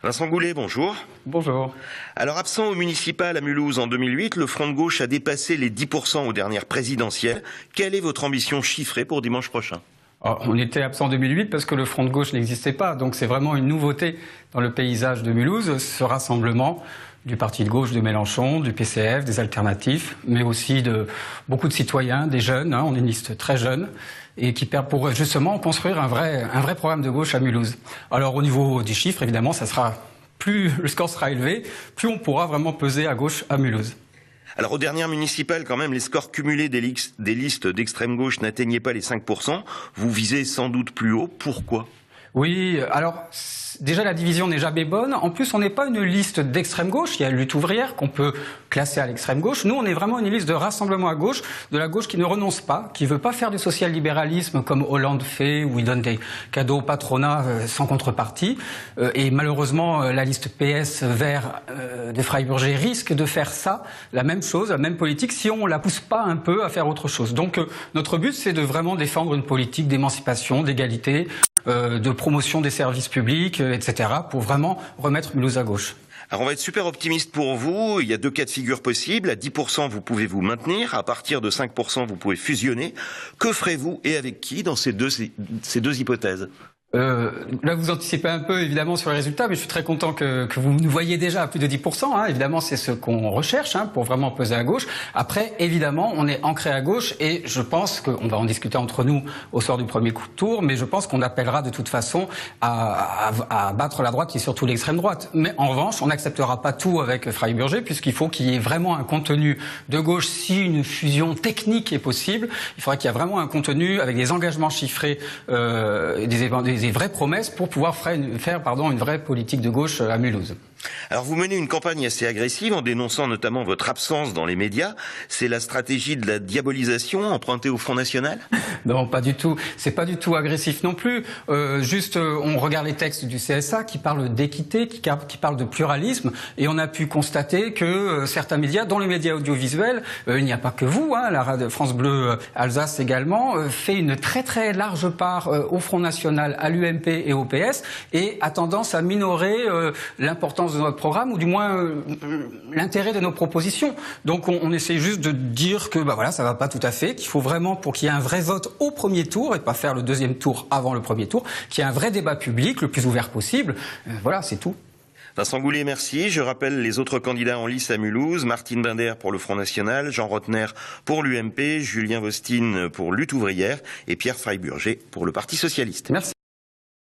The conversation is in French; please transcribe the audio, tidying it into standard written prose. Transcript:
Vincent Goulet, bonjour. Bonjour. Alors absent au municipal à Mulhouse en 2008, le Front de gauche a dépassé les 10% aux dernières présidentielles. Quelle est votre ambition chiffrée pour dimanche prochain ? Alors, on était absent en 2008 parce que le Front de gauche n'existait pas, donc c'est vraiment une nouveauté dans le paysage de Mulhouse, ce rassemblement du parti de gauche de Mélenchon, du PCF, des alternatifs, mais aussi de beaucoup de citoyens, des jeunes, on est une liste très jeune, et qui perd pour justement construire un vrai programme de gauche à Mulhouse. Alors au niveau des chiffres, évidemment, plus le score sera élevé, plus on pourra vraiment peser à gauche à Mulhouse. Alors aux dernières municipales, quand même, les scores cumulés des listes d'extrême gauche n'atteignaient pas les 5%. Vous visez sans doute plus haut. Pourquoi ? Oui, alors déjà la division n'est jamais bonne. En plus, on n'est pas une liste d'extrême gauche. Il y a Lutte ouvrière qu'on peut classer à l'extrême gauche. Nous, on est vraiment une liste de rassemblement à gauche, de la gauche qui ne renonce pas, qui veut pas faire du social-libéralisme comme Hollande fait, où il donne des cadeaux au patronat sans contrepartie. Et malheureusement, la liste PS Vert des Freiburger risque de faire ça, la même chose, la même politique, si on la pousse pas un peu à faire autre chose. Donc notre but, c'est de vraiment défendre une politique d'émancipation, d'égalité, de promotion des services publics, etc., pour vraiment remettre Mulhouse à gauche. Alors on va être super optimiste pour vous. Il y a deux cas de figure possibles. À 10%, vous pouvez vous maintenir. À partir de 5%, vous pouvez fusionner. Que ferez-vous et avec qui dans ces deux hypothèses ? Là, vous anticipez un peu, évidemment, sur les résultats, mais je suis très content que vous nous voyez déjà à plus de 10%. Évidemment, c'est ce qu'on recherche pour vraiment peser à gauche. Après, évidemment, on est ancré à gauche et je pense qu'on va en discuter entre nous au soir du premier coup de tour, mais je pense qu'on appellera de toute façon à battre la droite et surtout l'extrême droite. Mais en revanche, on n'acceptera pas tout avec Freiburger puisqu'il faut qu'il y ait vraiment un contenu de gauche. Si une fusion technique est possible, il faudra qu'il y ait vraiment un contenu avec des engagements chiffrés, des vraies promesses pour pouvoir faire une vraie politique de gauche à Mulhouse. Alors vous menez une campagne assez agressive en dénonçant notamment votre absence dans les médias. C'est la stratégie de la diabolisation empruntée au Front National ? Non, pas du tout. C'est pas du tout agressif non plus. On regarde les textes du CSA qui parlent d'équité, qui parlent de pluralisme, et on a pu constater que certains médias, dont les médias audiovisuels, il n'y a pas que vous, la radio France Bleu Alsace également, fait une très très large part au Front National, à l'UMP et au PS, et a tendance à minorer l'importance de notre programme, ou du moins l'intérêt de nos propositions. Donc on essaie juste de dire que ça va pas tout à fait, qu'il faut vraiment, pour qu'il y ait un vrai vote au premier tour, et pas faire le deuxième tour avant le premier tour, qu'il y ait un vrai débat public, le plus ouvert possible. Voilà, c'est tout. Vincent Goulet, merci. Je rappelle les autres candidats en lice à Mulhouse: Martine Binder pour le Front National, Jean Rotner pour l'UMP, Julien Vostine pour Lutte ouvrière et Pierre Freiburger pour le Parti socialiste. Merci.